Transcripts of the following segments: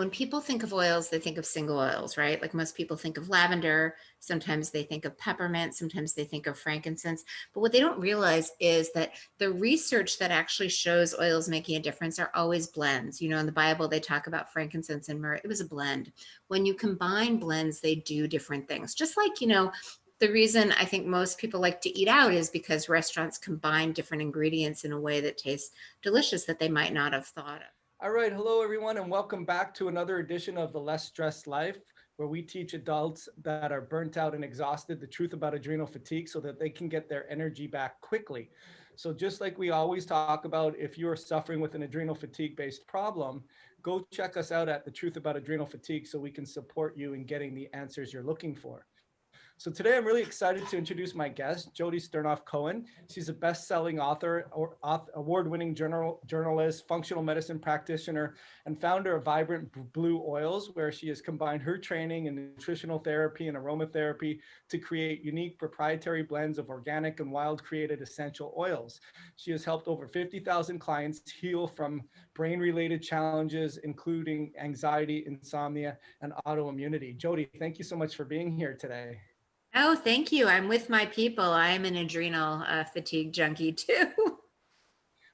When people think of oils, they think of single oils, right? Like most people think of lavender. Sometimes they think of peppermint. Sometimes they think of frankincense. But what they don't realize is that the research that actually shows oils making a difference are always blends. In the Bible, they talk about frankincense and myrrh. It was a blend. When you combine blends, they do different things. Just like, the reason I think most people like to eat out is because restaurants combine different ingredients in a way that tastes delicious that they might not have thought of. All right, hello everyone, and welcome back to another edition of The Less Stressed Life, where we teach adults that are burnt out and exhausted the truth about adrenal fatigue so that they can get their energy back quickly. So, just like we always talk about, if you are suffering with an adrenal fatigue based problem, go check us out at The Truth About Adrenal Fatigue so we can support you in getting the answers you're looking for. So today I'm really excited to introduce my guest, Jodie Cohen. She's a best-selling author, award-winning journalist, functional medicine practitioner, and founder of Vibrant Blue Oils, where she has combined her training in nutritional therapy and aromatherapy to create unique proprietary blends of organic and wild-created essential oils. She has helped over 50,000 clients heal from brain-related challenges, including anxiety, insomnia, and autoimmunity. Jodie, thank you so much for being here today. Oh, thank you. I'm with my people. I am an adrenal fatigue junkie too.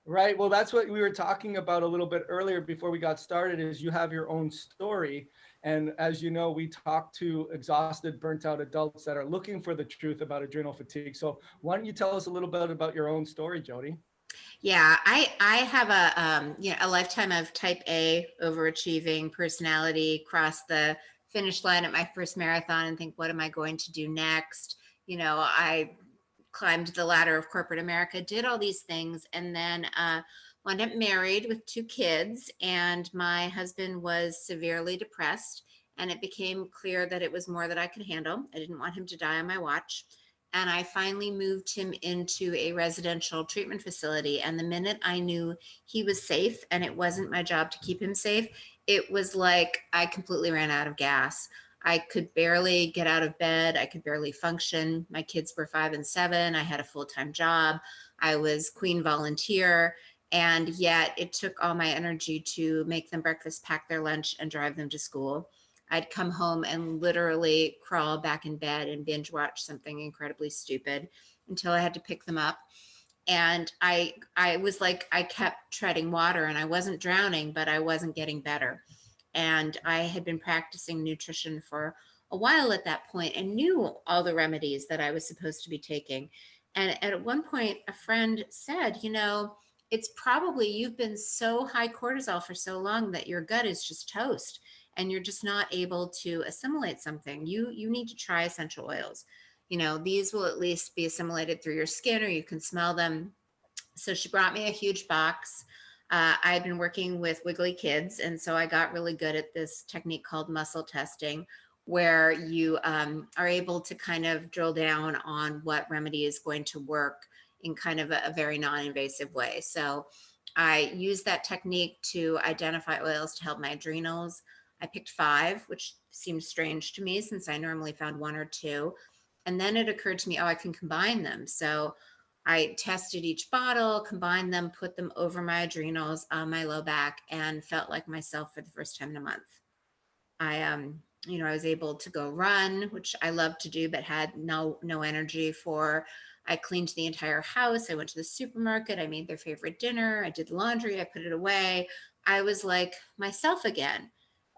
Right. Well, that's what we were talking about a little bit earlier before we got started is you have your own story. And as you know, we talk to exhausted, burnt out adults that are looking for the truth about adrenal fatigue. So why don't you tell us a little bit about your own story, Jodie? Yeah, I have a lifetime of type A overachieving personality. Cross the finish line at my first marathon and think, what am I going to do next? I climbed the ladder of corporate America, did all these things, and then wound up married with two kids. And my husband was severely depressed, and it became clear that it was more that I could handle. I didn't want him to die on my watch. And I finally moved him into a residential treatment facility. And the minute I knew he was safe and it wasn't my job to keep him safe, it was like I completely ran out of gas. I could barely get out of bed. I could barely function. My kids were 5 and 7. I had a full time job. I was queen volunteer. And yet it took all my energy to make them breakfast, pack their lunch, and drive them to school. I'd come home and literally crawl back in bed and binge watch something incredibly stupid until I had to pick them up. And I was like, I kept treading water and I wasn't drowning, but I wasn't getting better. And I had been practicing nutrition for a while at that point and knew all the remedies that I was supposed to be taking. And at one point, a friend said, it's probably you've been so high cortisol for so long that your gut is just toast and you're just not able to assimilate something. You need to try essential oils. These will at least be assimilated through your skin or you can smell them. So she brought me a huge box. I'd been working with wiggly kids, and so I got really good at this technique called muscle testing, where you are able to kind of drill down on what remedy is going to work in kind of a very non-invasive way. So I used that technique to identify oils to help my adrenals. I picked 5, which seemed strange to me since I normally found 1 or 2. And then it occurred to me, oh, I can combine them. So I tested each bottle, combined them, put them over my adrenals on my low back, and felt like myself for the first time in a month. I was able to go run, which I love to do, but had no energy for. I cleaned the entire house. I went to the supermarket. I made their favorite dinner. I did laundry. I put it away. I was like myself again.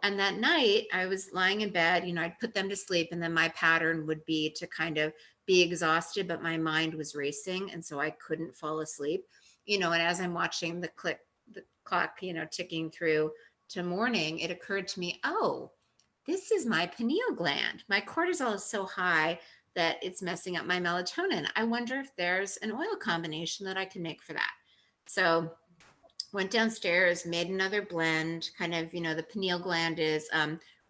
And that night I was lying in bed, I'd put them to sleep, and then my pattern would be to kind of be exhausted, but my mind was racing. And so I couldn't fall asleep, and as I'm watching the clock, ticking through to morning, it occurred to me, oh, this is my pineal gland. My cortisol is so high that it's messing up my melatonin. I wonder if there's an oil combination that I can make for that. So went downstairs, made another blend. Kind of, the pineal gland is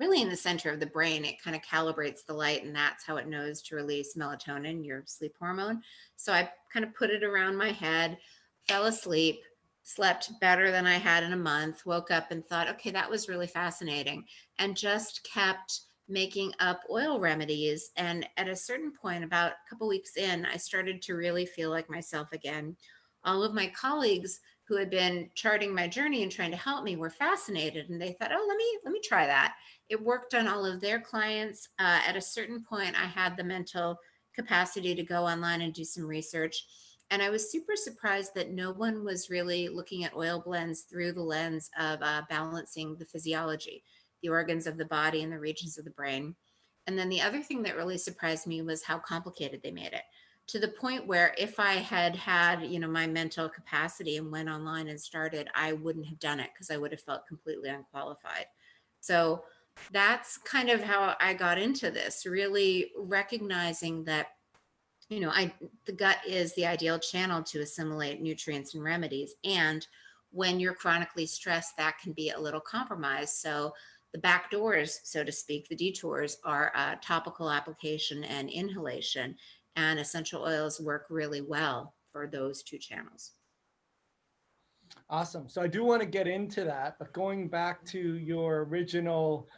really in the center of the brain. It kind of calibrates the light, and that's how it knows to release melatonin, your sleep hormone. So I kind of put it around my head, fell asleep, slept better than I had in a month, woke up and thought, okay, that was really fascinating, and just kept making up oil remedies. And at a certain point, about a couple weeks in, I started to really feel like myself again. All of my colleagues who had been charting my journey and trying to help me were fascinated, and they thought, oh, let me try that. It worked on all of their clients. At a certain point, I had the mental capacity to go online and do some research. And I was super surprised that no one was really looking at oil blends through the lens of balancing the physiology, the organs of the body and the regions of the brain. And then the other thing that really surprised me was how complicated they made it, to the point where if I had had, my mental capacity and went online and started, I wouldn't have done it because I would have felt completely unqualified. So that's kind of how I got into this, really recognizing that, the gut is the ideal channel to assimilate nutrients and remedies. And when you're chronically stressed, that can be a little compromised. So the back doors, so to speak, the detours are topical application and inhalation. And essential oils work really well for those two channels. Awesome. So I do want to get into that, but going back to your original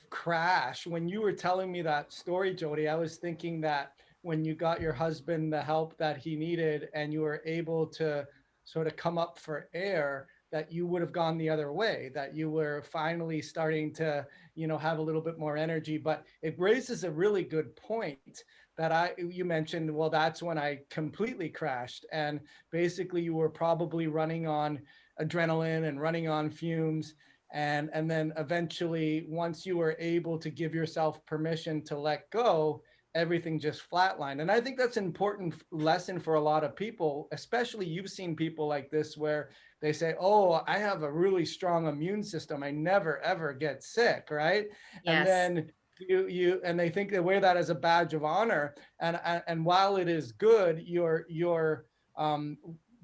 crash, when you were telling me that story, Jodi, I was thinking that when you got your husband the help that he needed and you were able to sort of come up for air, that you would have gone the other way, that you were finally starting to, have a little bit more energy. But it raises a really good point that you mentioned, well, that's when I completely crashed. And basically you were probably running on adrenaline and running on fumes. And then eventually, once you were able to give yourself permission to let go, everything just flatlined. And I think that's an important lesson for a lot of people, especially you've seen people like this where they say, oh, I have a really strong immune system, I never ever get sick, right? And Yes. then and they think they wear that as a badge of honor. And while it is good, you're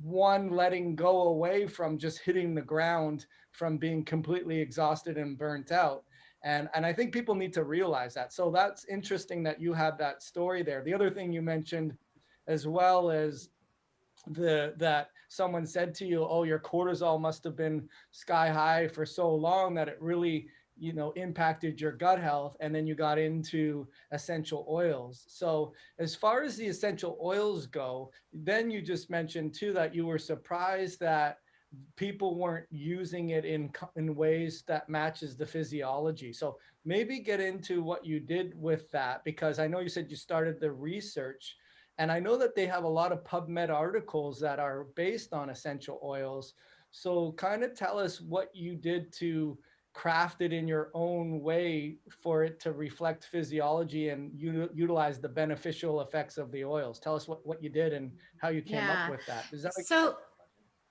one, letting go away from just hitting the ground, from being completely exhausted and burnt out. And I think people need to realize that. So that's interesting that you had that story there. The other thing you mentioned as well is that someone said to you, oh, your cortisol must have been sky high for so long that it really, impacted your gut health. And then you got into essential oils. So as far as the essential oils go, then you just mentioned too that you were surprised that people weren't using it in ways that matches the physiology. So maybe get into what you did with that, because I know you said you started the research, and I know that they have a lot of PubMed articles that are based on essential oils. So kind of tell us what you did to craft it in your own way for it to reflect physiology and utilize the beneficial effects of the oils. Tell us what you did and how you came up Yeah. with that. Is that like So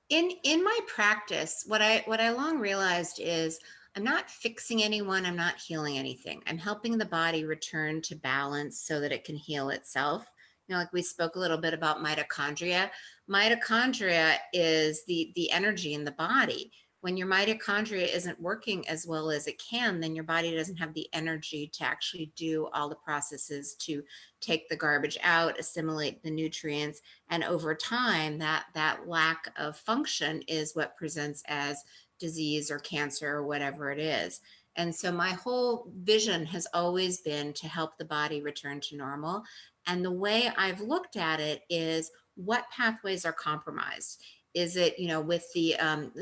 in my practice, what I long realized is I'm not fixing anyone, I'm not healing anything. I'm helping the body return to balance so that it can heal itself. Like we spoke a little bit about mitochondria. Mitochondria is the energy in the body. When your mitochondria isn't working as well as it can, then your body doesn't have the energy to actually do all the processes to take the garbage out, assimilate the nutrients, and over time that lack of function is what presents as disease or cancer or whatever it is. And so my whole vision has always been to help the body return to normal. And the way I've looked at it is, what pathways are compromised? Is it, with the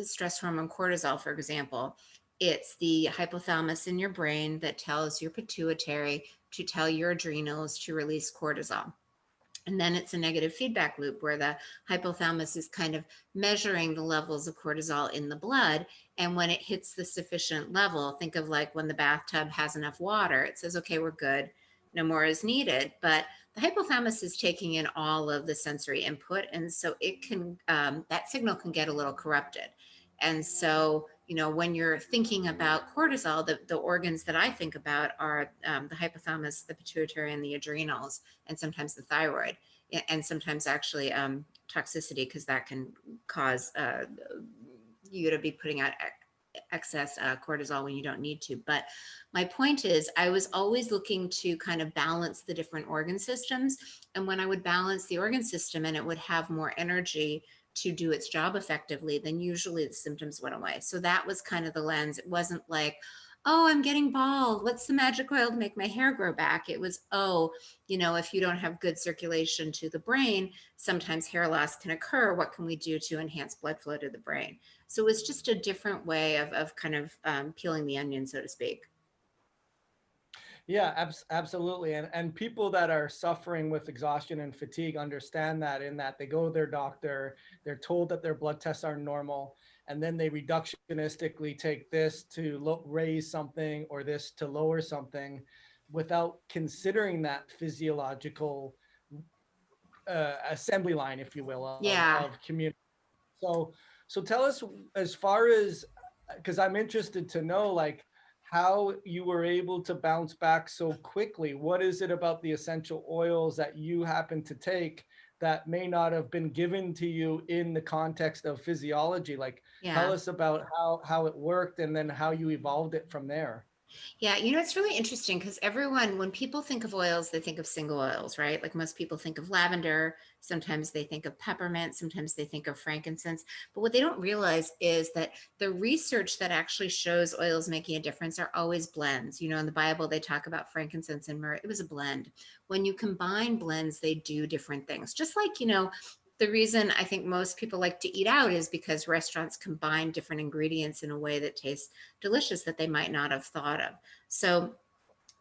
stress hormone cortisol, for example, it's the hypothalamus in your brain that tells your pituitary to tell your adrenals to release cortisol. And then it's a negative feedback loop where the hypothalamus is kind of measuring the levels of cortisol in the blood. And when it hits the sufficient level, think of like when the bathtub has enough water, it says, okay, we're good, no more is needed. But the hypothalamus is taking in all of the sensory input. And so it can, that signal can get a little corrupted. And so, when you're thinking about cortisol, the organs that I think about are the hypothalamus, the pituitary, and the adrenals, and sometimes the thyroid, and sometimes actually toxicity, because that can cause you to be putting out excess cortisol when you don't need to. But my point is, I was always looking to kind of balance the different organ systems. And when I would balance the organ system and it would have more energy to do its job effectively, then usually the symptoms went away. So that was kind of the lens. It wasn't like, oh, I'm getting bald. What's the magic oil to make my hair grow back? It was, oh, if you don't have good circulation to the brain, sometimes hair loss can occur. What can we do to enhance blood flow to the brain? So it was just a different way of kind of peeling the onion, so to speak. Yeah, absolutely. And people that are suffering with exhaustion and fatigue understand that, in that they go to their doctor, they're told that their blood tests are normal, and then they reductionistically take this to raise something or this to lower something without considering that physiological assembly line, if you will, Yeah. of community. So, so tell us, as far as, because I'm interested to know, like, how you were able to bounce back so quickly. What is it about the essential oils that you happen to take that may not have been given to you in the context of physiology? Like, tell Yeah. us about how it worked and then how you evolved it from there. Yeah, it's really interesting because everyone, when people think of oils, they think of single oils, right? Like most people think of lavender, sometimes they think of peppermint, sometimes they think of frankincense. But what they don't realize is that the research that actually shows oils making a difference are always blends. In the Bible, they talk about frankincense and myrrh. It was a blend. When you combine blends, they do different things. Just like, the reason I think most people like to eat out is because restaurants combine different ingredients in a way that tastes delicious that they might not have thought of. So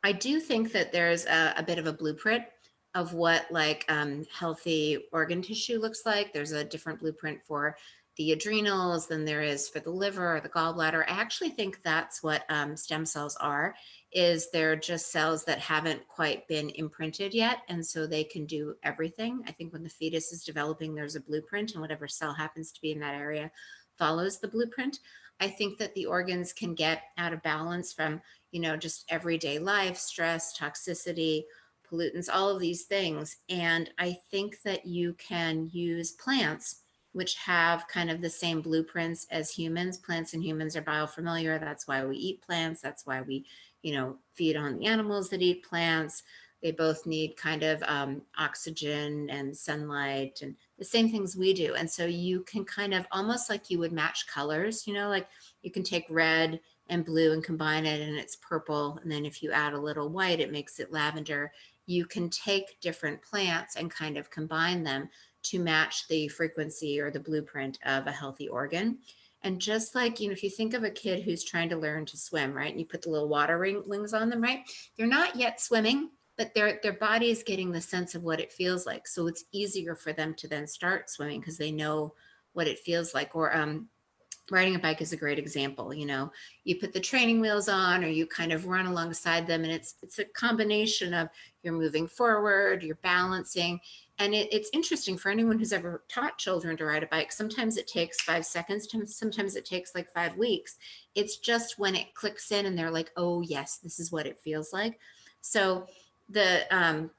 I do think that there's a bit of a blueprint of what like healthy organ tissue looks like. There's a different blueprint for the adrenals than there is for the liver or the gallbladder. I actually think that's what stem cells are, is they're just cells that haven't quite been imprinted yet. And so they can do everything. I think when the fetus is developing, there's a blueprint, and whatever cell happens to be in that area follows the blueprint. I think that the organs can get out of balance from just everyday life, stress, toxicity, pollutants, all of these things. And I think that you can use plants, which have kind of the same blueprints as humans. Plants and humans are biofamiliar. That's why we eat plants. That's why we, feed on the animals that eat plants. They both need kind of oxygen and sunlight and the same things we do. And so you can kind of almost like you would match colors, like you can take red and blue and combine it and it's purple. And then if you add a little white, it makes it lavender. You can take different plants and kind of combine them to match the frequency or the blueprint of a healthy organ. And just like, if you think of a kid who's trying to learn to swim, right? And you put the little water wings on them, right? They're not yet swimming, but their body is getting the sense of what it feels like. So it's easier for them to then start swimming because they know what it feels like. Or riding a bike is a great example. You put the training wheels on or you kind of run alongside them, and it's a combination of you're moving forward, you're balancing. And it's interesting for anyone who's ever taught children to ride a bike. Sometimes it takes 5 seconds, sometimes it takes like 5 weeks. It's just when it clicks in and they're like, oh yes, this is what it feels like. So the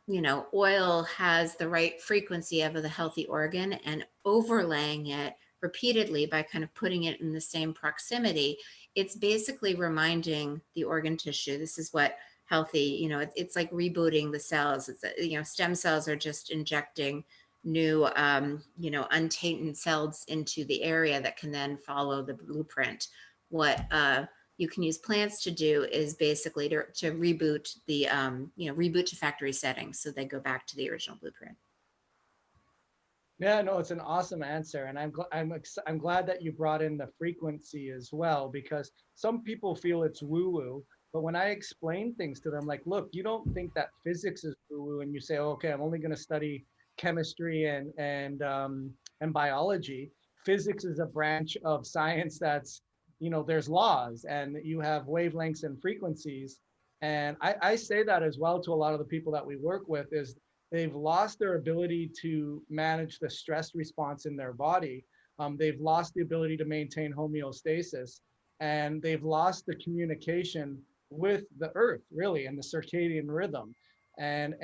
oil has the right frequency of the healthy organ, and overlaying it repeatedly by kind of putting it in the same proximity, it's basically reminding the organ tissue, this is what healthy, it's like rebooting the cells. It's, stem cells are just injecting new, untainted cells into the area that can then follow the blueprint. What you can use plants to do is basically to reboot the, reboot to factory settings so they go back to the original blueprint. Yeah, no, it's an awesome answer, and I'm glad that you brought in the frequency as well, because some people feel it's woo woo, but when I explain things to them, like, look, you don't think that physics is woo woo, and you say, oh, okay, I'm only going to study chemistry and biology. Physics is a branch of science that's, there's laws, and you have wavelengths and frequencies, and I say that as well to a lot of the people that we work with, is they've lost their ability to manage the stress response in their body. They've lost the ability to maintain homeostasis, and they've lost the communication with the earth, really, and the circadian rhythm. And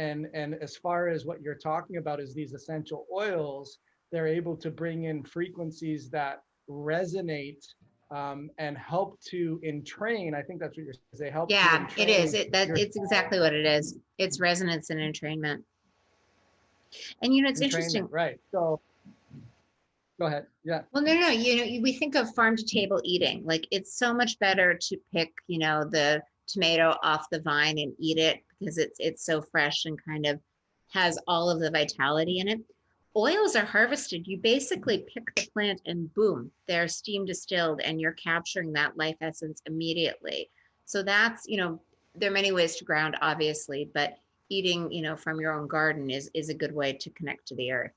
as far as what you're talking about is these essential oils, they're able to bring in frequencies that resonate, and help to entrain. I think that's what you're saying. They help to Yeah, it is. entrain your It's exactly what it is. It's resonance and entrainment. And it's entrainment, interesting. right? So Go ahead. Yeah. Well, no, no, we think of farm to table eating. Like it's so much better to pick, the tomato off the vine and eat it because it's so fresh and kind of has all of the vitality in it. Oils are harvested. You basically pick the plant and boom, they're steam distilled and you're capturing that life essence immediately. So that's, there are many ways to ground, obviously, but eating, from your own garden is a good way to connect to the earth.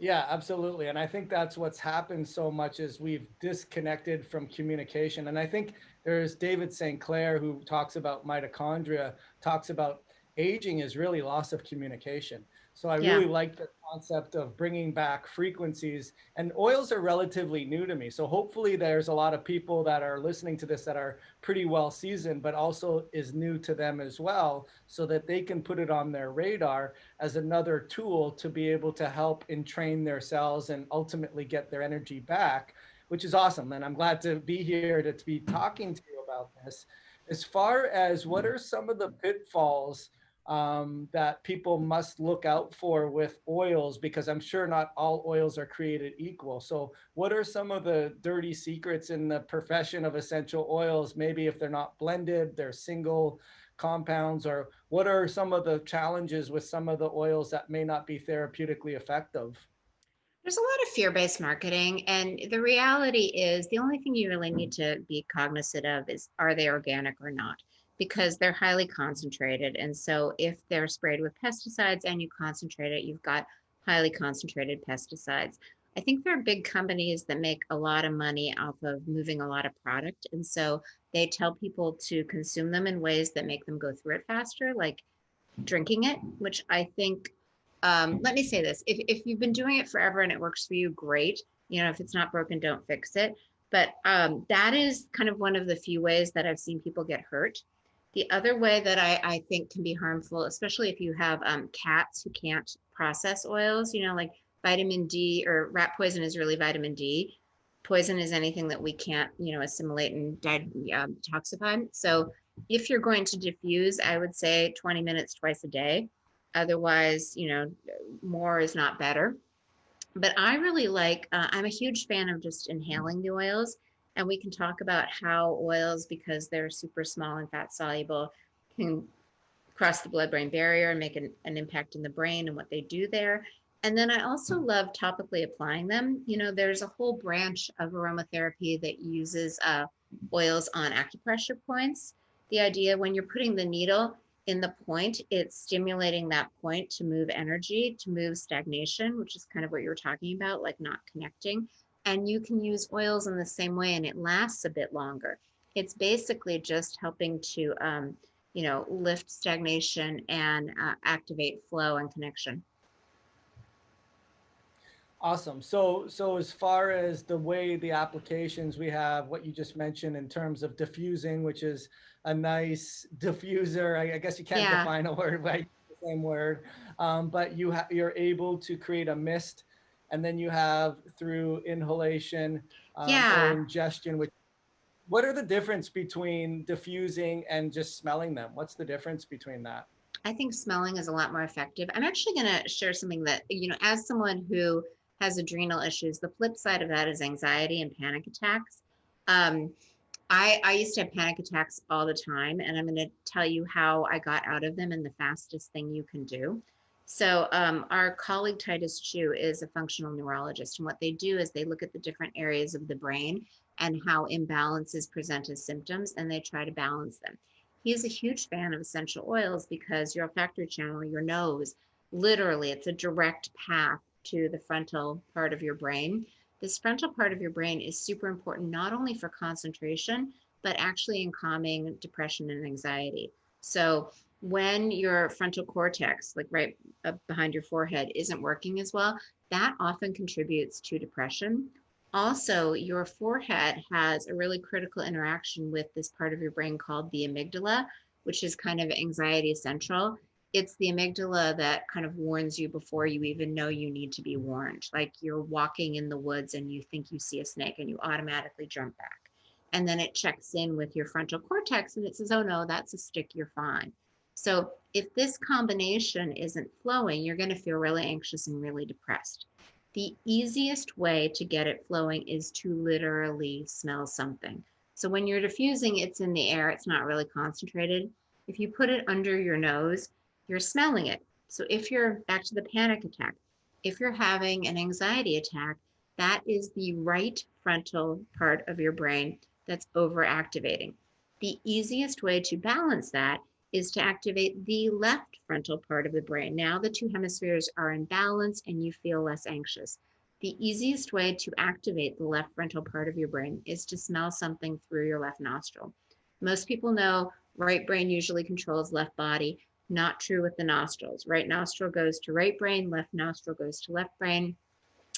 Yeah, absolutely. And I think that's what's happened so much is we've disconnected from communication. And I think there's David St. Clair who talks about mitochondria, talks about aging is really loss of communication. So I Yeah. really like the concept of bringing back frequencies, and oils are relatively new to me. So hopefully there's a lot of people that are listening to this that are pretty well seasoned, but also is new to them as well, so that they can put it on their radar as another tool to be able to help entrain their cells and ultimately get their energy back, which is awesome. And I'm glad to be here to be talking to you about this. As far as what are some of the pitfalls that people must look out for with oils, because I'm sure not all oils are created equal. So what are some of the dirty secrets in the profession of essential oils? Maybe if they're not blended, they're single compounds, or what are some of the challenges with some of the oils that may not be therapeutically effective? There's a lot of fear-based marketing, and the reality is the only thing you really need to be cognizant of is are they organic or not? Because they're highly concentrated. And so if they're sprayed with pesticides and you concentrate it, you've got highly concentrated pesticides. I think there are big companies that make a lot of money off of moving a lot of product. And so they tell people to consume them in ways that make them go through it faster, like drinking it, which I think, let me say this, if you've been doing it forever and it works for you, great. If it's not broken, don't fix it. But that is kind of one of the few ways that I've seen people get hurt. The other way that I think can be harmful, especially if you have cats who can't process oils, like vitamin D, or rat poison is really vitamin D. Poison is anything that we can't, assimilate and detoxify. So if you're going to diffuse, I would say 20 minutes twice a day. Otherwise, more is not better. But I really I'm a huge fan of just inhaling the oils. And we can talk about how oils, because they're super small and fat soluble, can cross the blood-brain barrier and make an impact in the brain and what they do there. And then I also love topically applying them. There's a whole branch of aromatherapy that uses oils on acupressure points. The idea when you're putting the needle in the point, it's stimulating that point to move energy, to move stagnation, which is kind of what you were talking about, like not connecting. And you can use oils in the same way and it lasts a bit longer. It's basically just helping to lift stagnation and activate flow and connection. Awesome. So as far as the way the applications, we have what you just mentioned in terms of diffusing, which is a nice diffuser. I guess you can't Yeah, define a word by the same word, but you're able to create a mist, and then you have through inhalation or yeah. ingestion. Which what are the difference between diffusing and just smelling them? What's the difference between that? I think smelling is a lot more effective. I'm actually going to share something that, as someone who has adrenal issues, the flip side of that is anxiety and panic attacks. Um, I used to have panic attacks all the time, and I'm going to tell you how I got out of them and the fastest thing you can do. So, our colleague Titus Chu is a functional neurologist, and what they do is they look at the different areas of the brain and how imbalances present as symptoms, and they try to balance them. He's a huge fan of essential oils because your olfactory channel, your nose, literally, it's a direct path to the frontal part of your brain. This frontal part of your brain is super important, not only for concentration, but actually in calming depression and anxiety. So when your frontal cortex, like right behind your forehead, isn't working as well, that often contributes to depression. Also, your forehead has a really critical interaction with this part of your brain called the amygdala, which is kind of anxiety central. It's the amygdala that kind of warns you before you even know you need to be warned. Like you're walking in the woods and you think you see a snake and you automatically jump back. And then it checks in with your frontal cortex and it says, oh no, that's a stick, you're fine. So if this combination isn't flowing, you're going to feel really anxious and really depressed. The easiest way to get it flowing is to literally smell something. So when you're diffusing, it's in the air, it's not really concentrated. If you put it under your nose, you're smelling it. So if you're back to the panic attack, if you're having an anxiety attack, that is the right frontal part of your brain that's overactivating. The easiest way to balance that is to activate the left frontal part of the brain. Now the two hemispheres are in balance and you feel less anxious. The easiest way to activate the left frontal part of your brain is to smell something through your left nostril. Most people know right brain usually controls left body. Not true with the nostrils. Right nostril goes to right brain, left nostril goes to left brain.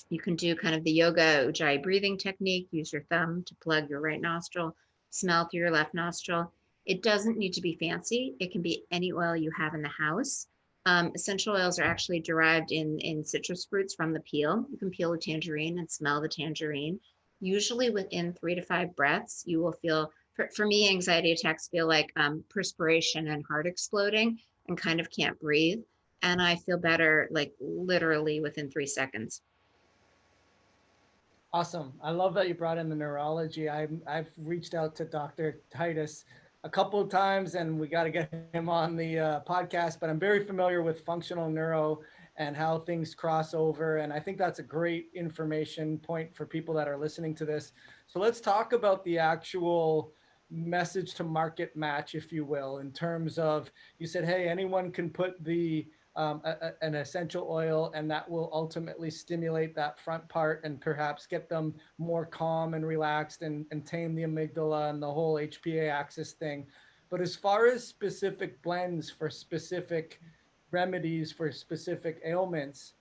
You can do kind of the yoga ujjayi breathing technique. Use your thumb to plug your right nostril, smell through your left nostril. It doesn't need to be fancy. It can be any oil you have in the house. Essential oils are actually derived in citrus fruits from the peel. You can peel a tangerine and smell the tangerine. Usually within 3 to 5 breaths, you will feel, for me, anxiety attacks feel like perspiration and heart exploding and kind of can't breathe. And I feel better like literally within 3 seconds. Awesome. I love that you brought in the neurology. I've reached out to Dr. Titus a couple of times and we got to get him on the podcast, but I'm very familiar with functional neuro and how things cross over. And I think that's a great information point for people that are listening to this. So let's talk about the actual message to market match, if you will, in terms of, you said, hey, anyone can put an essential oil, and that will ultimately stimulate that front part and perhaps get them more calm and relaxed and tame the amygdala and the whole HPA axis thing. But as far as specific blends for specific remedies for specific ailments,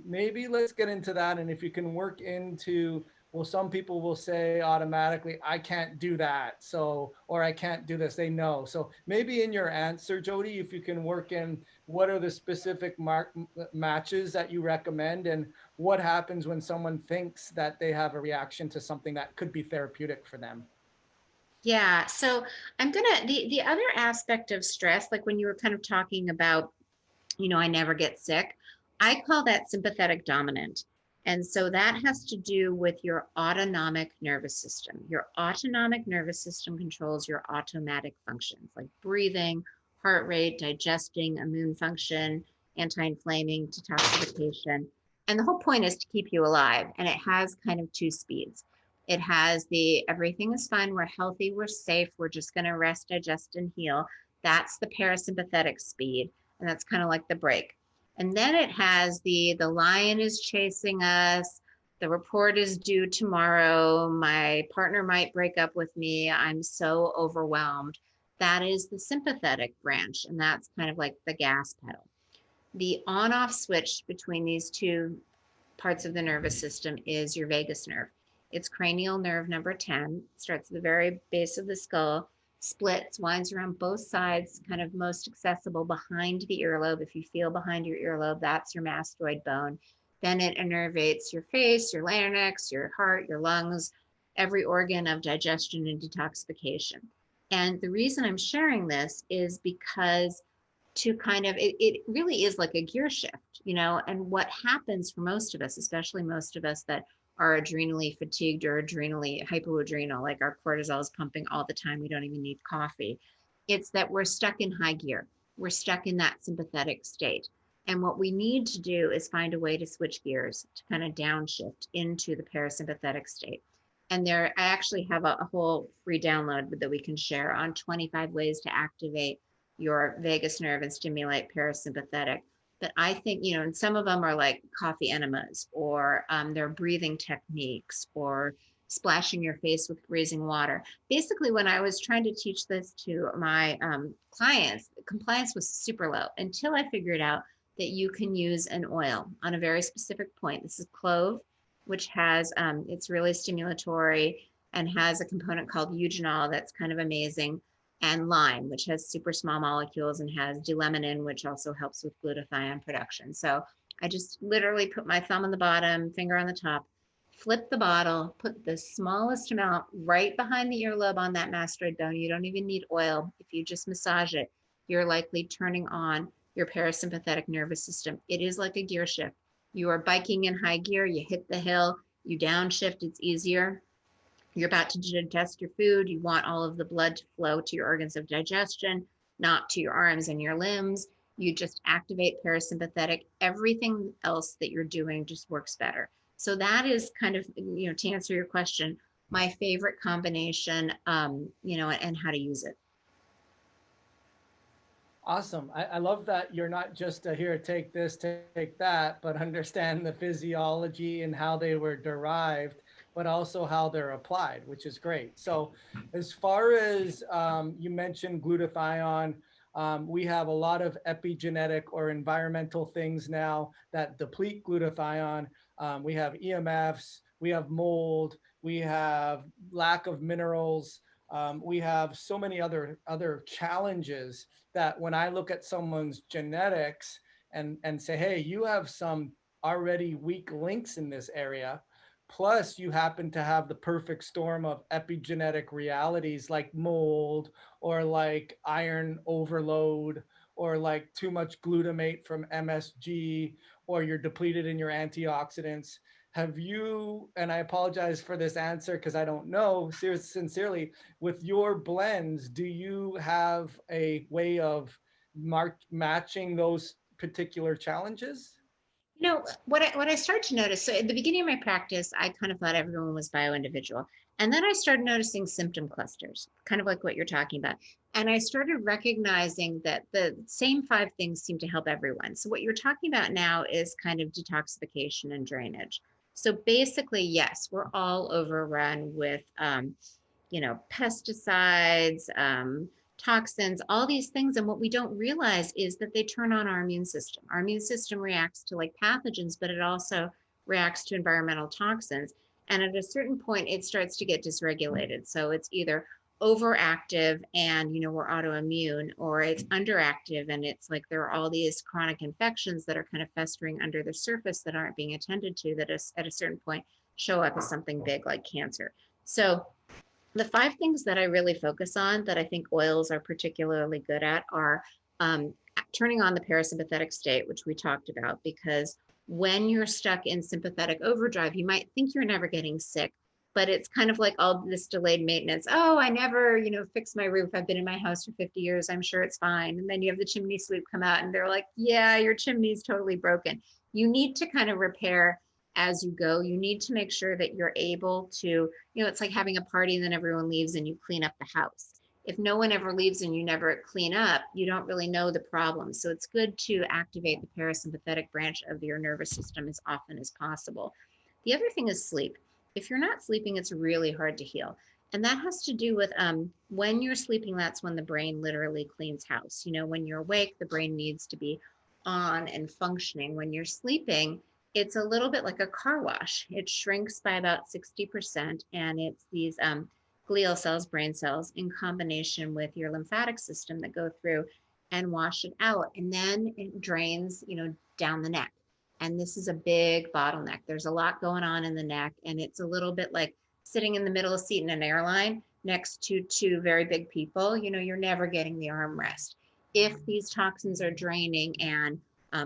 maybe let's get into that. And if you can work into, well, some people will say automatically, I can't do that. So, or I can't do this. They know. So maybe in your answer, Jodi, if you can work in what are the specific matches that you recommend and what happens when someone thinks that they have a reaction to something that could be therapeutic for them. Yeah. So the other aspect of stress, like when you were kind of talking about, I never get sick, I call that sympathetic dominant. And so that has to do with your autonomic nervous system. Your autonomic nervous system controls your automatic functions like breathing, heart rate, digesting, immune function, anti-inflaming, detoxification. And the whole point is to keep you alive. And it has kind of two speeds. It has the everything is fine, we're healthy, we're safe, we're just going to rest, digest, and heal. That's the parasympathetic speed. And that's kind of like the brake. And then it has the lion is chasing us, the report is due tomorrow, my partner might break up with me, I'm so overwhelmed. That is the sympathetic branch, and that's kind of like the gas pedal. The on off switch between these two parts of the nervous system is your vagus nerve. It's cranial nerve number 10, starts at the very base of the skull, splits, winds around both sides, kind of most accessible behind the earlobe. If you feel behind your earlobe, that's your mastoid bone. Then it innervates your face, your larynx, your heart, your lungs, every organ of digestion and detoxification. And the reason I'm sharing this is because to kind of, it really is like a gear shift, and what happens for most of us, especially most of us that are adrenally fatigued or adrenally hypoadrenal, like our cortisol is pumping all the time, we don't even need coffee. It's that we're stuck in high gear. We're stuck in that sympathetic state. And what we need to do is find a way to switch gears to kind of downshift into the parasympathetic state. And I actually have a whole free download that we can share on 25 ways to activate your vagus nerve and stimulate parasympathetic. But I think, and some of them are like coffee enemas, or they're breathing techniques, or splashing your face with freezing water. Basically, when I was trying to teach this to my clients, compliance was super low until I figured out that you can use an oil on a very specific point. This is clove, which has, it's really stimulatory and has a component called eugenol that's kind of amazing, and lime, which has super small molecules and has d-leminin, which also helps with glutathione production. So I just literally put my thumb on the bottom, finger on the top, flip the bottle, put the smallest amount right behind the earlobe on that mastoid bone. You don't even need oil. If you just massage it, you're likely turning on your parasympathetic nervous system. It is like a gear shift. You are biking in high gear, you hit the hill, you downshift, it's easier. You're about to digest your food. You want all of the blood to flow to your organs of digestion, not to your arms and your limbs. You just activate parasympathetic. Everything else that you're doing just works better. So that is kind of, to answer your question, my favorite combination, and how to use it. Awesome. I love that you're not just here, take this, take that, but understand the physiology and how they were derived, but also how they're applied, which is great. So, as far as you mentioned glutathione, we have a lot of epigenetic or environmental things now that deplete glutathione. We have EMFs, we have mold, we have lack of minerals. We have so many other challenges that when I look at someone's genetics and say, hey, you have some already weak links in this area, plus you happen to have the perfect storm of epigenetic realities like mold or like iron overload or like too much glutamate from MSG, or you're depleted in your antioxidants. Have you, and I apologize for this answer because I don't know, sincerely, with your blends, do you have a way of matching those particular challenges? What I started to notice, so at the beginning of my practice, I kind of thought everyone was bio-individual. And then I started noticing symptom clusters, kind of like what you're talking about. And I started recognizing that the same five things seem to help everyone. So what you're talking about now is kind of detoxification and drainage. So basically, yes, we're all overrun with pesticides, toxins, all these things. And what we don't realize is that they turn on our immune system. Our immune system reacts to like pathogens, but it also reacts to environmental toxins. And at a certain point, it starts to get dysregulated. So it's either overactive and we're autoimmune, or it's underactive and it's like there are all these chronic infections that are kind of festering under the surface that aren't being attended to, that is, at a certain point show up as something big like cancer. So the five things that I really focus on that I think oils are particularly good at are turning on the parasympathetic state, which we talked about, because when you're stuck in sympathetic overdrive, you might think you're never getting sick, but it's kind of like all this delayed maintenance. Oh, I never, fixed my roof. I've been in my house for 50 years. I'm sure it's fine. And then you have the chimney sweep come out and they're like, yeah, your chimney's totally broken. You need to kind of repair as you go. You need to make sure that you're able to, it's like having a party and then everyone leaves and you clean up the house. If no one ever leaves and you never clean up, you don't really know the problem. So it's good to activate the parasympathetic branch of your nervous system as often as possible. The other thing is sleep. If you're not sleeping, it's really hard to heal. And that has to do with when you're sleeping, that's when the brain literally cleans house. When you're awake, the brain needs to be on and functioning. When you're sleeping, it's a little bit like a car wash. It shrinks by about 60%, and it's these glial cells, brain cells, in combination with your lymphatic system that go through and wash it out. And then it drains, down the neck. And this is a big bottleneck. There's a lot going on in the neck, and it's a little bit like sitting in the middle of a seat in an airline next to two very big people. You're never getting the armrest. If these toxins are draining and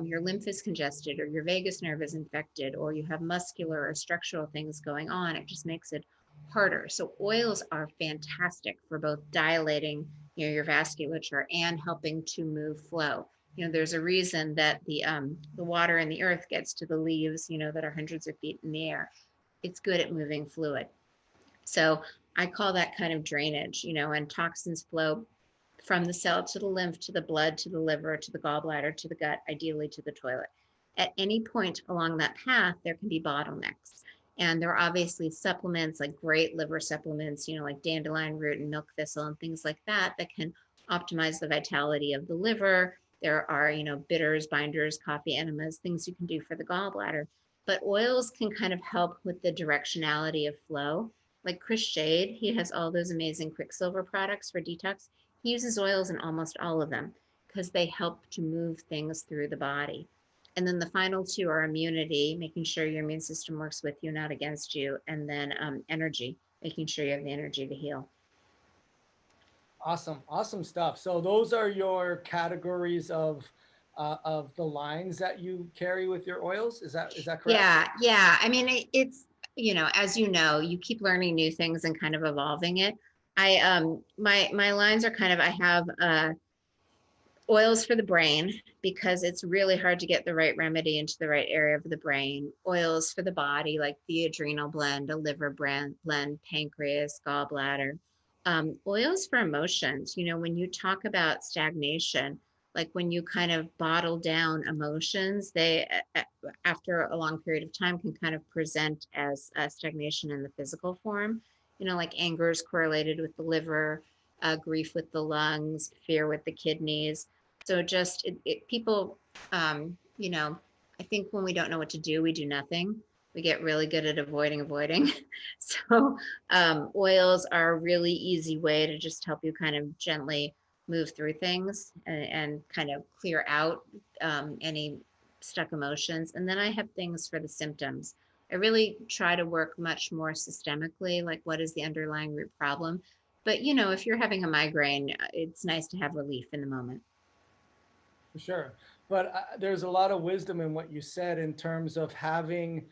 your lymph is congested or your vagus nerve is infected or you have muscular or structural things going on, it just makes it harder. So oils are fantastic for both dilating your vasculature and helping to move flow. There's a reason that the water in the earth gets to the leaves, that are hundreds of feet in the air. It's good at moving fluid. So I call that kind of drainage, and toxins flow from the cell to the lymph, to the blood, to the liver, to the gallbladder, to the gut, ideally to the toilet. At any point along that path, there can be bottlenecks. And there are obviously supplements, like great liver supplements, like dandelion root and milk thistle and things like that, that can optimize the vitality of the liver. There are, bitters, binders, coffee enemas, things you can do for the gallbladder. But oils can kind of help with the directionality of flow. Like Chris Shade, he has all those amazing Quicksilver products for detox. He uses oils in almost all of them because they help to move things through the body. And then the final two are immunity, making sure your immune system works with you, not against you. And then energy, making sure you have the energy to heal. Awesome stuff. So those are your categories of of the lines that you carry with your oils. Is that correct? Yeah, yeah. I mean, it's, as you know, you keep learning new things and kind of evolving it. My lines are kind of, I have oils for the brain because it's really hard to get the right remedy into the right area of the brain. Oils for the body, like the adrenal blend, a liver blend, pancreas, gallbladder. Oils for emotions. When you talk about stagnation, like when you kind of bottle down emotions, they, after a long period of time, can kind of present as stagnation in the physical form. Like anger is correlated with the liver, grief with the lungs, fear with the kidneys. So just people, I think when we don't know what to do, we do nothing. We get really good at avoiding. So oils are a really easy way to just help you kind of gently move through things and kind of clear out any stuck emotions. And then I have things for the symptoms. I really try to work much more systemically, like what is the underlying root problem. But if you're having a migraine, it's nice to have relief in the moment. For sure. But there's a lot of wisdom in what you said in terms of having.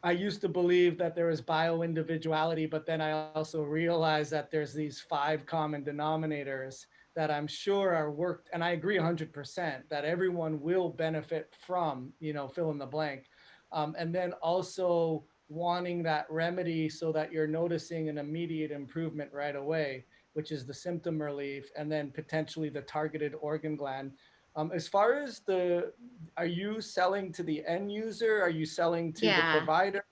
I used to believe that there was bio individuality, but then I also realized that there's these five common denominators that I'm sure are worked. And I agree 100% that everyone will benefit from, fill in the blank. And then also wanting that remedy so that you're noticing an immediate improvement right away, which is the symptom relief, and then potentially the targeted organ gland. As far as are you selling to the end user? Are you selling to the Yeah. provider?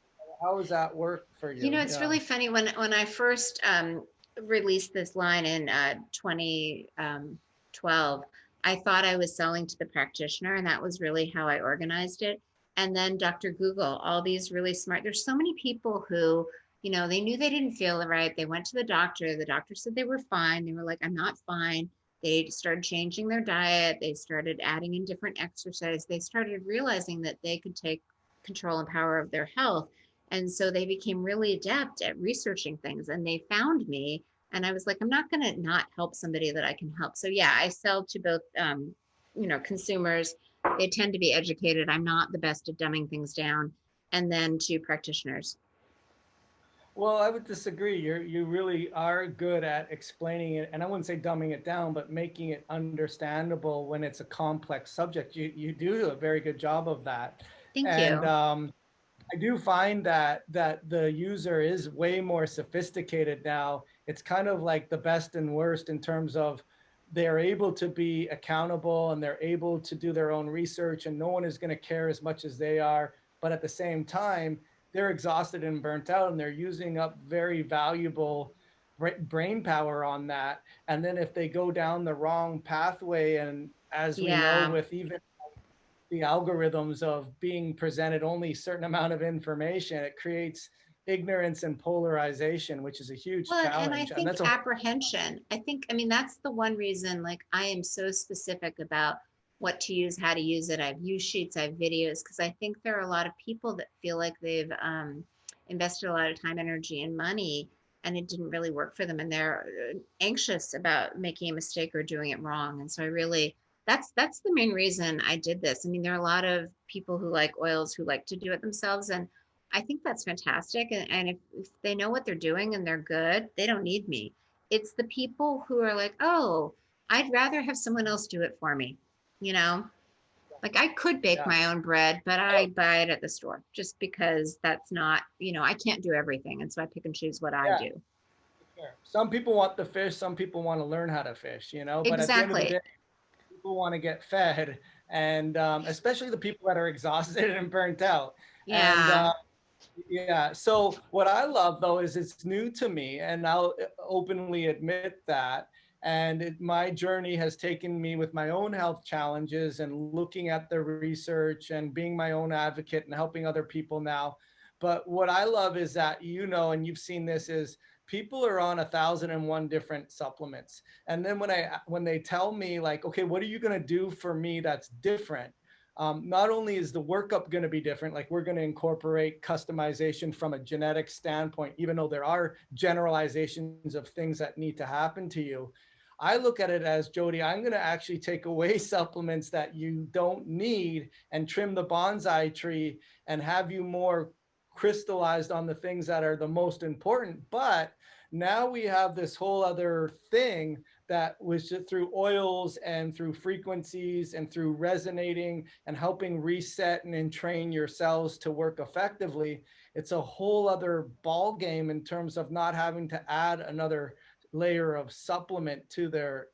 How does that work for you? It's Yeah. really funny when I first released this line in 2012. I thought I was selling to the practitioner, and that was really how I organized it. And then Dr. Google, all these really smart. There's so many people who, they knew they didn't feel right. They went to the doctor. The doctor said they were fine. They were like, I'm not fine. They started changing their diet. They started adding in different exercise. They started realizing that they could take control and power of their health, and so they became really adept at researching things, and they found me. And I was like, I'm not going to not help somebody that I can help. So yeah, I sell to both, consumers. They tend to be educated. I'm not the best at dumbing things down. And then to practitioners. Well, I would disagree. You really are good at explaining it, and I wouldn't say dumbing it down, but making it understandable when it's a complex subject. You do a very good job of that, Thank and you. I do find that the user is way more sophisticated now. It's kind of like the best and worst in terms of they're able to be accountable and they're able to do their own research, and no one is going to care as much as they are. But at the same time, they're exhausted and burnt out, and they're using up very valuable brain power on that. And then if they go down the wrong pathway, and as we know, Yeah. with even the algorithms of being presented only a certain amount of information, it creates ignorance and polarization, which is a huge Well, and I challenge. And think that's a whole. apprehension. I mean, that's the one reason, like, I am so specific about what to use, how to use it. I have use sheets, I have videos, because I think there are a lot of people that feel like they've invested a lot of time, energy, and money, and it didn't really work for them. And they're anxious about making a mistake or doing it wrong. And so I really, that's the main reason I did this. I mean, there are a lot of people who like oils who like to do it themselves. And I think that's fantastic. And if they know what they're doing and they're good, they don't need me. It's the people who are like, oh, I'd rather have someone else do it for me. You know, like I could bake Yeah. my own bread, but I buy it at the store just because that's not, I can't do everything. And so I pick and choose what I Yeah. do. Sure. Some people want the fish, some people want to learn how to fish, but at the end of the Exactly. day, people want to get fed. And especially the people that are exhausted and burnt out. And Yeah. yeah. So what I love though is it's new to me, and I'll openly admit that. And my journey has taken me with my own health challenges and looking at the research and being my own advocate and helping other people now. But what I love is that, and you've seen this, is people are on 1,001 different supplements. And then when they tell me like, okay, what are you going to do for me that's different? Not only is the workup going to be different, like we're going to incorporate customization from a genetic standpoint, even though there are generalizations of things that need to happen to you. I look at it as, Jodi, I'm going to actually take away supplements that you don't need and trim the bonsai tree and have you more crystallized on the things that are the most important. But now we have this whole other thing that was just through oils and through frequencies and through resonating and helping reset and entrain your cells to work effectively. It's a whole other ball game in terms of not having to add another layer of supplement to their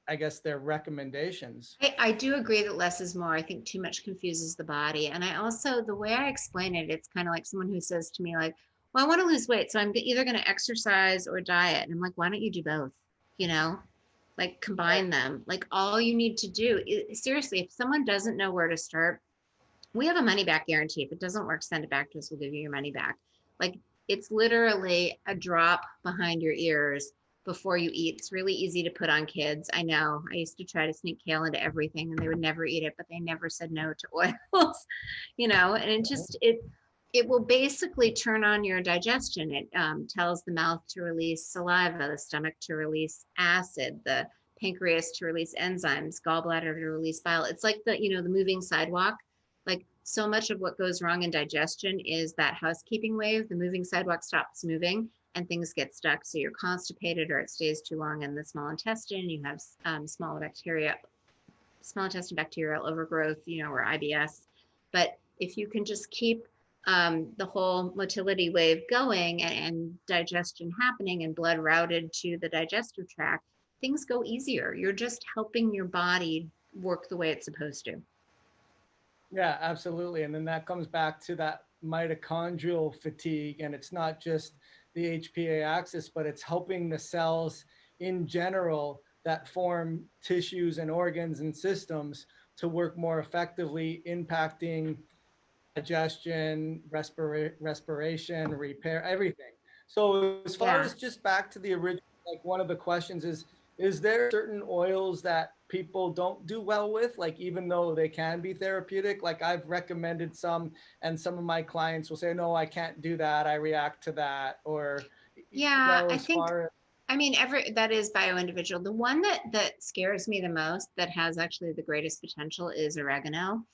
I guess their recommendations. I do agree that less is more. I think too much confuses the body. And I also, the way I explain it, it's kind of like someone who says to me, like, well, I want to lose weight. So I'm either going to exercise or diet. And I'm like, why don't you do both? You know, like Right. combine them. Like all you need to do is, seriously, if someone doesn't know where to start, we have a money back guarantee. If it doesn't work, send it back to us. We'll give you your money back. Like it's literally a drop behind your ears before you eat. It's really easy to put on kids. I know. I used to try to sneak kale into everything and they would never eat it, but they never said no to oils, and it will basically turn on your digestion. It tells the mouth to release saliva, the stomach to release acid, the pancreas to release enzymes, gallbladder to release bile. It's like the moving sidewalk. Like so much of what goes wrong in digestion is that housekeeping wave. The moving sidewalk stops moving and things get stuck. So you're constipated or it stays too long in the small intestine. You have small intestine bacterial overgrowth, or IBS. But if you can just keep the whole motility wave going and digestion happening and blood routed to the digestive tract, things go easier. You're just helping your body work the way it's supposed to. Yeah, absolutely. And then that comes back to that mitochondrial fatigue. And it's not just the HPA axis, but it's helping the cells in general that form tissues and organs and systems to work more effectively, impacting digestion, respiration, repair, everything. So as far Yeah. as just back to the original, like one of the questions is there certain oils that people don't do well with, like even though they can be therapeutic? Like I've recommended some and some of my clients will say, no, I can't do that. I react to that. Or, Yeah, I as think, far as, I mean, that is bio individual. The one that scares me the most, that has actually the greatest potential, is oregano.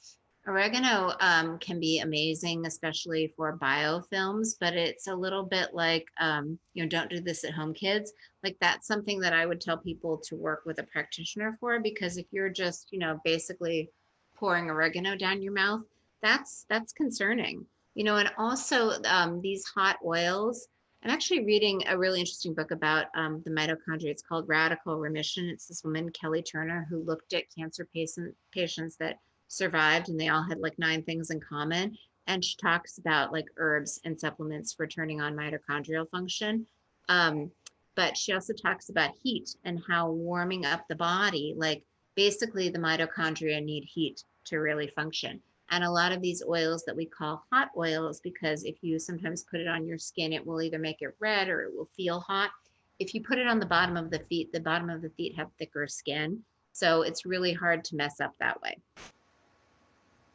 Oregano can be amazing, especially for biofilms, but it's a little bit like, don't do this at home, kids. Like that's something that I would tell people to work with a practitioner for, because if you're just, basically pouring oregano down your mouth, that's concerning. And also these hot oils. I'm actually reading a really interesting book about the mitochondria. It's called Radical Remission. It's this woman, Kelly Turner, who looked at cancer patients that survived and they all had like 9 things in common. And she talks about like herbs and supplements for turning on mitochondrial function. Um, but she also talks about heat and how warming up the body, like basically the mitochondria need heat to really function. And a lot of these oils that we call hot oils, because if you sometimes put it on your skin, it will either make it red or it will feel hot. If you put it on the bottom of the feet have thicker skin. So it's really hard to mess up that way.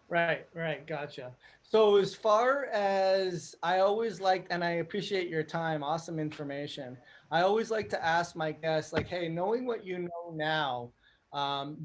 right, gotcha. So as far as, I always like, and I appreciate your time, awesome information. I always like to ask my guests, like, hey, knowing what you know now,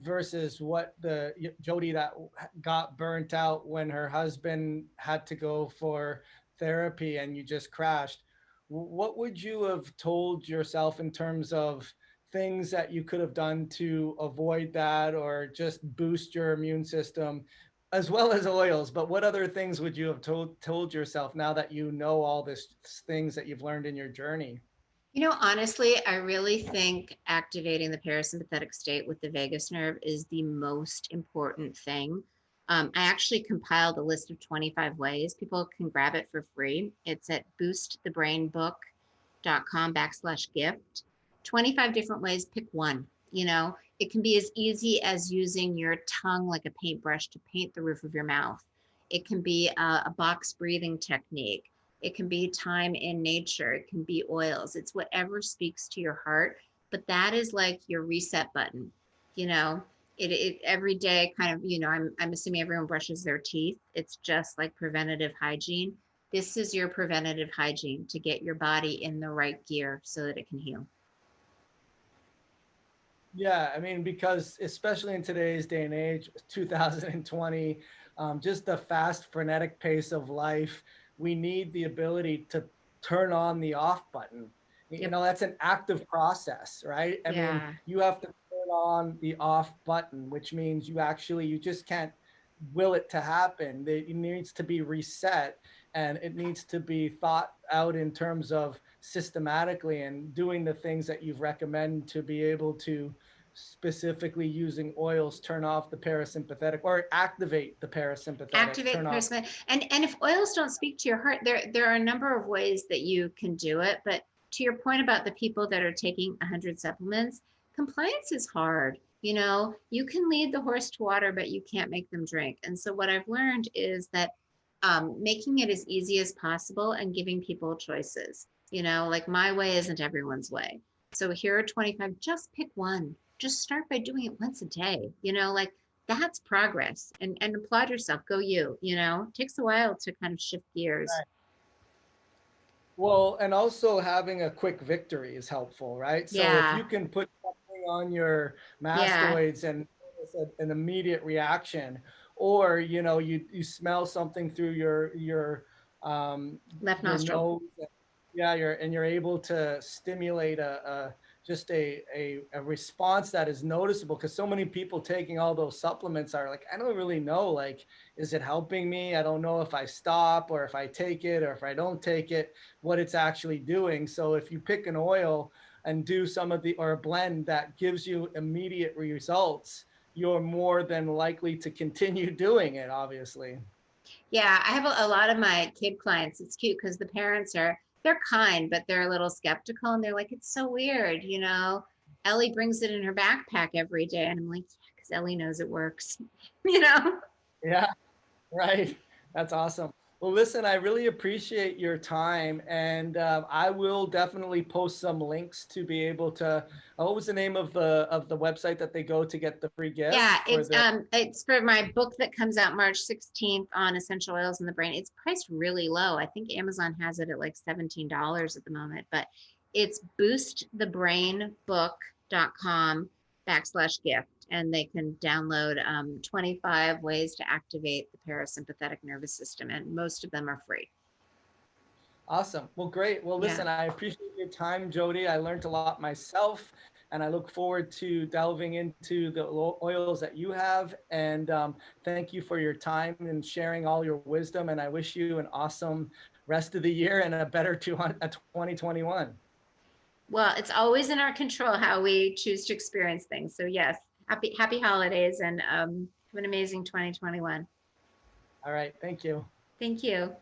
versus what the Jodi that got burnt out when her husband had to go for therapy and you just crashed, what would you have told yourself in terms of things that you could have done to avoid that or just boost your immune system, as well as oils? But what other things would you have told yourself now that you know all these things that you've learned in your journey? Honestly, I really think activating the parasympathetic state with the vagus nerve is the most important thing. I actually compiled a list of 25 ways. People can grab it for free. It's at boostthebrainbook.com/gift. 25 different ways, pick one. It can be as easy as using your tongue like a paintbrush to paint the roof of your mouth. It can be a box breathing technique. It can be time in nature. It can be oils. It's whatever speaks to your heart. But that is like your reset button. You know, it every day kind of, I'm assuming everyone brushes their teeth. It's just like preventative hygiene. This is your preventative hygiene to get your body in the right gear so that it can heal. Yeah, I mean, because especially in today's day and age, 2020, just the fast, frenetic pace of life, we need the ability to turn on the off button. You Yep. know, that's an active process, right? I mean, Yeah. you have to turn on the off button, which means you just can't will it to happen. It needs to be reset, and it needs to be thought out in terms of systematically and doing the things that you've recommended to be able to specifically using oils turn off the parasympathetic or activate the parasympathetic, Activate turn the off. person. And if oils don't speak to your heart, there are a number of ways that you can do it. But to your point about the people that are taking 100 supplements, compliance is hard. You know, you can lead the horse to water, but you can't make them drink. And so what I've learned is that making it as easy as possible and giving people choices. You know, like my way isn't everyone's way. So here are 25, just pick one. Just start by doing it once a day. You know, like that's progress, and applaud yourself. Go you. You know, it takes a while to kind of shift gears. Well, and also having a quick victory is helpful, right? So if Yeah. you can put something on your Yeah. mastoids and notice an immediate reaction, or you smell something through Left your nostril. nose, yeah, you're able to stimulate a just a response that is noticeable, because so many people taking all those supplements are like, I don't really know, like, is it helping me? I don't know if I stop or if I take it or if I don't take it, what it's actually doing. So if you pick an oil and do some of the or a blend that gives you immediate results, you're more than likely to continue doing it, obviously. Yeah, I have a lot of my kid clients. It's cute because the parents they're kind, but they're a little skeptical, and they're like, it's so weird, you know. Ellie brings it in her backpack every day, and I'm like, yeah, because Ellie knows it works, you know. Yeah. Right. That's awesome. Well, listen, I really appreciate your time, and I will definitely post some links to be able to. What was the name of the website that they go to get the free Yeah, gift for the? it's for my book that comes out March 16th on essential oils in the brain. It's priced really low. I think Amazon has it at like $17 at the moment, but it's boostthebrainbook.com/gift, and they can download 25 ways to activate the parasympathetic nervous system, and most of them are free. Awesome. Well, great. Well, Yeah. listen, I appreciate your time, Jody. I learned a lot myself, and I look forward to delving into the oils that you have. And thank you for your time and sharing all your wisdom. And I wish you an awesome rest of the year and a better 2021. Well, it's always in our control how we choose to experience things. So yes, happy holidays, and have an amazing 2021. All right. Thank you. Thank you.